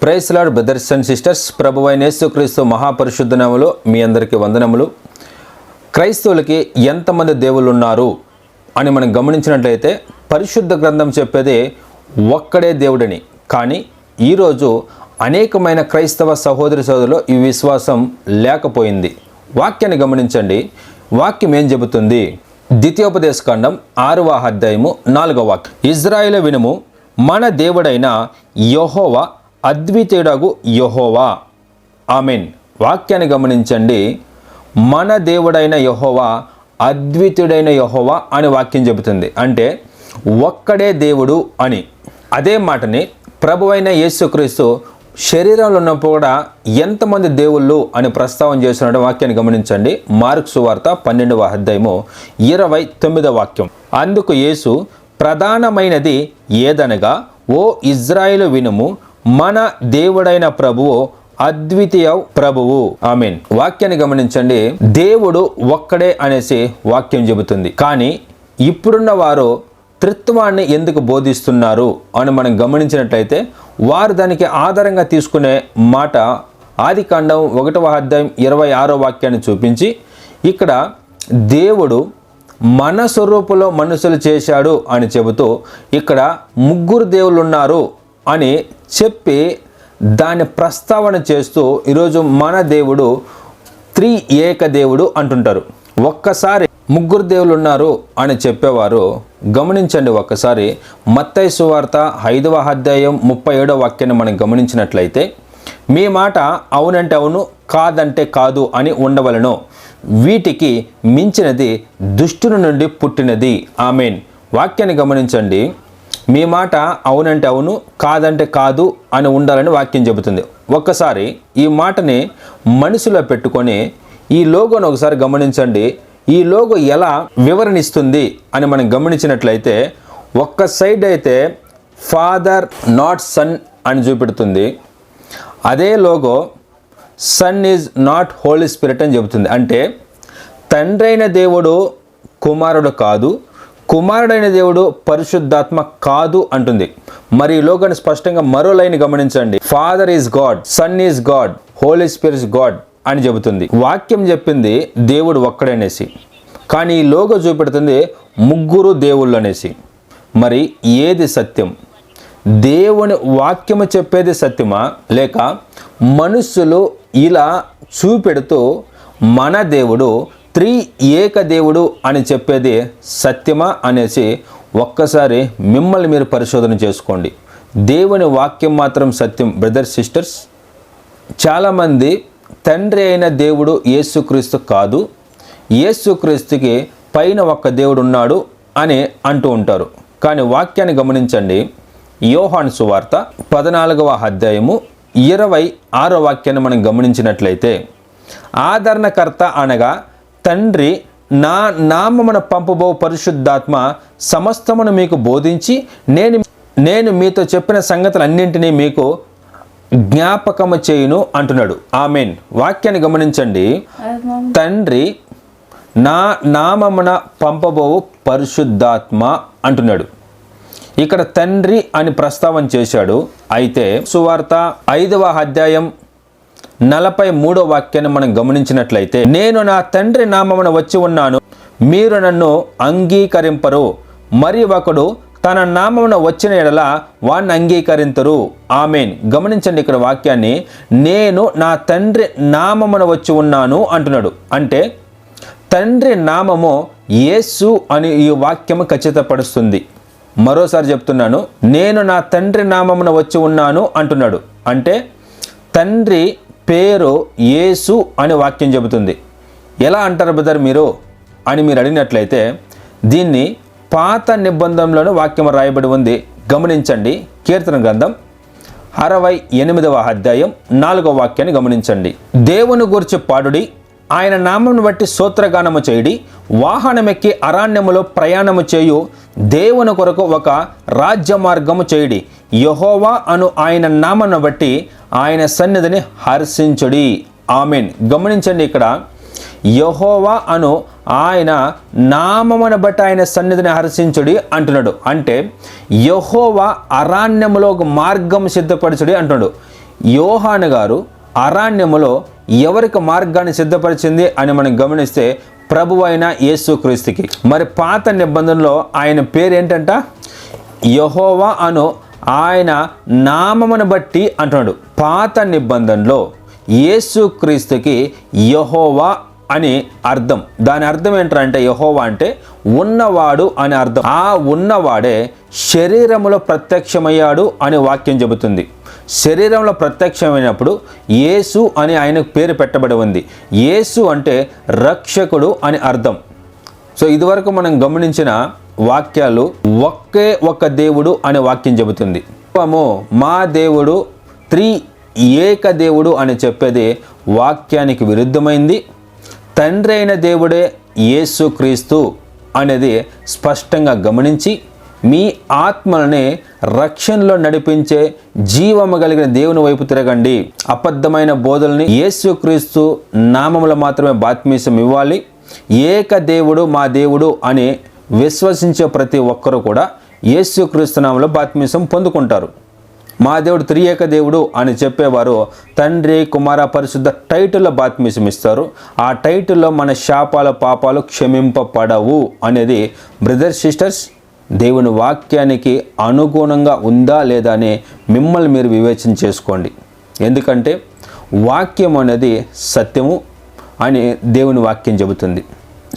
Praise lord brothers and sisters, ప్రభువైన యేసుక్రీస్తు మహాపరిశుద్ధ నామములో మీ అందరికీ వందనములు. క్రైస్తవులకి ఎంతమంది దేవుళ్ళు ఉన్నారు అని మనం గమనించినట్లయితే పరిశుద్ధ గ్రంథం చెప్పేది ఒక్కడే దేవుడని. కానీ ఈరోజు అనేకమైన క్రైస్తవ సహోదరి సోదరులు ఈ విశ్వాసం లేకపోయింది. వాక్యాన్ని గమనించండి. వాక్యం ఏం చెబుతుంది? ద్వితీయోపదేశకాండం 6వ అధ్యాయము 4వ వాక్యం. ఇజ్రాయేలు వినుము, మన దేవుడైన యెహోవా అద్వితీయుడగు యెహోవా. ఆమేన్. వాక్యాన్ని గమనించండి. మన దేవుడైన యెహోవా అద్వితీయుడైన యెహోవా అని వాక్యం చెబుతుంది. అంటే ఒక్కడే దేవుడు అని. అదే మాటని ప్రభువైన యేసుక్రీస్తు శరీరంలో ఉన్నప్పుడు కూడా ఎంతమంది దేవుళ్ళు అని ప్రస్తావన చేస్తున్నాడో వాక్యాన్ని గమనించండి. మార్కు సువార్త 12వ అధ్యాయము 29వ వాక్యం. అందుకు యేసు, ప్రధానమైనది ఏదనగా, ఓ ఇజ్రాయేలు వినుము, మన దేవుడైన ప్రభువు అద్వితీయ ప్రభువు. ఆమేన్. వాక్యాన్ని గమనించండి. దేవుడు ఒక్కడే అనేసి వాక్యం చెబుతుంది. కానీ ఇప్పుడున్న వారు త్రిత్వాన్ని ఎందుకు బోధిస్తున్నారు అని మనం గమనించినట్లయితే వారు దానికి ఆధారంగా తీసుకునే మాట ఆదికాండం 1వ అధ్యాయం 26వ వాక్యాన్ని చూపించి, ఇక్కడ దేవుడు మన స్వరూపంలో మనుషులు చేశాడు అని చెబుతూ ఇక్కడ ముగ్గురు దేవుళ్ళు ఉన్నారు అని చెప్పి దాన్ని ప్రస్తావన చేస్తూ ఈరోజు మన దేవుడు ఏక దేవుడు అంటుంటారు. ఒక్కసారి ముగ్గురు దేవుళ్ళు ఉన్నారు అని చెప్పేవారు గమనించండి. ఒక్కసారి మత్తయి సువార్త 5వ అధ్యాయం 37వ వాక్యాన్ని మనం గమనించినట్లయితే, మీ మాట అవునంటే అవును, కాదంటే కాదు అని ఉండవలను, వీటికి మించినది దుష్టుని నుండి పుట్టినది. ఆమేన్. వాక్యాన్ని గమనించండి. మీ మాట అవునంటే అవును, కాదంటే కాదు అని ఉండాలని వాక్యం చెబుతుంది. ఒక్కసారి ఈ మాటని మనసులో పెట్టుకొని ఈ లోగోను ఒకసారి గమనించండి. ఈ లోగో ఎలా వివరణిస్తుంది అని మనం గమనించినట్లయితే, ఒక్క సైడ్ అయితే ఫాదర్ నాట్ సన్ అని చూపెడుతుంది. అదే లోగో son is not holy spirit అని చెబుతుంది. అంటే తండ్రి అయిన దేవుడు కుమారుడు కాదు, కుమారుడైన దేవుడు పరిశుద్ధాత్మ కాదు అంటుంది. మరి ఈ లోగాన్ని స్పష్టంగా మరో లైన్ గమనించండి. Father is God, son is God, holy spirit God అని చెబుతుంది. వాక్యం చెప్పింది దేవుడు ఒక్కడనేసి, కానీ ఈ లోగో చూపెడుతుంది ముగ్గురు దేవుళ్ళు అనేసి. మరి ఏది సత్యం? దేవుని వాక్యము చెప్పేది సత్యమా, లేక మనుషులు ఇలా చూపెడుతూ మన దేవుడు ఏక దేవుడు అని చెప్పేది సత్యమా అనేసి ఒక్కసారి మిమ్మల్ని మీరు పరిశోధన చేసుకోండి. దేవుని వాక్యం మాత్రం సత్యం. బ్రదర్స్ సిస్టర్స్, చాలామంది తండ్రి అయిన దేవుడు యేసుక్రీస్తు కాదు, యేసుక్రీస్తుకి పైన ఒక్క దేవుడు ఉన్నాడు అని అంటూ ఉంటారు. కానీ వాక్యాన్ని గమనించండి. యోహాను సువార్త 14వ అధ్యాయము 26వ వాక్యాన్ని మనం గమనించినట్లయితే, ఆదరణకర్త అనగా తండ్రి నా నామమున పంపబో పరిశుద్ధాత్మ సమస్తమును మీకు బోధించి నేను మీతో చెప్పిన సంగతులన్నింటినీ మీకు జ్ఞాపకము చేయును అంటున్నాడు. ఆమేన్. వాక్యాన్ని గమనించండి. తండ్రి నా నామమున పంపబోవు పరిశుద్ధాత్మ అంటున్నాడు. ఇక్కడ తండ్రి అని ప్రస్తావన చేశాడు. అయితే సువార్త 5వ అధ్యాయం 43వ వాక్యాన్ని మనం గమనించినట్లయితే, నేను నా తండ్రి నామమున వచ్చి ఉన్నాను, మీరు నన్ను అంగీకరింపరు, మరి ఒకడు తన నామమున వచ్చిన ఎడల వాణ్ణి అంగీకరించరు. ఆమేన్. గమనించండి ఇక్కడ వాక్యాన్ని. నేను నా తండ్రి నామమున వచ్చి ఉన్నాను అంటున్నాడు. అంటే తండ్రి నామము యేసు అని ఈ వాక్యము ఖచ్చితపరుస్తుంది. మరోసారి చెప్తున్నాను, నేను నా తండ్రి నామమున వచ్చి ఉన్నాను అంటున్నాడు. అంటే తండ్రి పేరు యేసు అని వాక్యం చెబుతుంది. ఎలా అంటారు బ్రదర్ మీరు అని మీరు అడిగినట్లయితే, దీన్ని పాత నిబంధనలోనే వాక్యం రాయబడి ఉంది. గమనించండి. కీర్తన గ్రంథం 68వ అధ్యాయం 4వ వాక్యాన్ని గమనించండి. దేవుని గూర్చి పాడుడి, ఆయన నామమును బట్టి స్తోత్రగానము చేయుడి, వాహనమెక్కి అరణ్యములో ప్రయాణము చేయు దేవుని కొరకు ఒక రాజ్య మార్గము చేయుడి, యెహోవా అను ఆయన నామమును బట్టి ఆయన సన్నిధిని హర్షించుడి. ఆమేన్. గమనించండి. ఇక్కడ యెహోవా అను ఆయన నామమును బట్టి ఆయన సన్నిధిని హర్షించుడి అంటున్నాడు. అంటే యెహోవా అరణ్యములో ఒక మార్గం సిద్ధపరచుడి అంటున్నాడు. యోహాను గారు అరణ్యములో ఎవరికి మార్గాన్ని సిద్ధపరిచింది అని మనం గమనిస్తే ప్రభువైన యేసుక్రీస్తుకి. మరి పాత నిబంధనలో ఆయన పేరు ఏంటంట? యెహోవా అను ఆయన నామమును బట్టి అంటున్నాడు. పాత నిబంధనలో యేసుక్రీస్తుకి యెహోవా అని అర్థం. దాని అర్థం ఏంటంటే యెహోవా అంటే ఉన్నవాడు అని అర్థం. ఆ ఉన్నవాడే శరీరములో ప్రత్యక్షమయ్యాడు అని వాక్యం చెబుతుంది. శరీరంలో ప్రత్యక్షమైనప్పుడు యేసు అని ఆయనకు పేరు పెట్టబడి ఉంది. యేసు అంటే రక్షకుడు అని అర్థం. సో ఇదివరకు మనం గమనించిన వాక్యాలు ఒకే ఒక దేవుడు అనే వాక్యం చెబుతుంది. మా దేవుడు ఏక దేవుడు అని చెప్పేది వాక్యానికి విరుద్ధమైంది. తండ్రి అయిన దేవుడే యేసుక్రీస్తు అనేది స్పష్టంగా గమనించి మీ ఆత్మలని రక్షణలో నడిపించే జీవము కలిగిన దేవుని వైపు తిరగండి. అబద్ధమైన బోధల్ని యేసుక్రీస్తు నామములో మాత్రమే బాప్తిసం ఇవ్వాలి. ఏక దేవుడు మా దేవుడు అని విశ్వసించే ప్రతి ఒక్కరూ కూడా యేసుక్రీస్తు నామములో బాప్తిసం పొందుకుంటారు. మా దేవుడు త్రియేక దేవుడు అని చెప్పేవారు తండ్రి కుమార పరిశుద్ధ టైటిల్లో బాప్తిసం ఇస్తారు. ఆ టైటిల్లో మన శాపాల పాపాలు క్షమింపబడవు అనేది బ్రదర్స్ సిస్టర్స్ దేవుని వాక్యానికి అనుగుణంగా ఉందా లేదా అని మిమ్మల్ని మీరు వివేచన చేసుకోండి. ఎందుకంటే వాక్యం అనేది సత్యము అని దేవుని వాక్యం చెబుతుంది.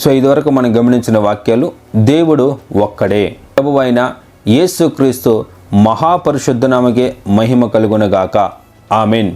సో ఇదివరకు మనం గమనించిన వాక్యాలు దేవుడు ఒక్కడే. ప్రభువైన యేసుక్రీస్తు మహాపరిశుద్ధ నామకే మహిమ కలుగునగాక. ఆమేన్.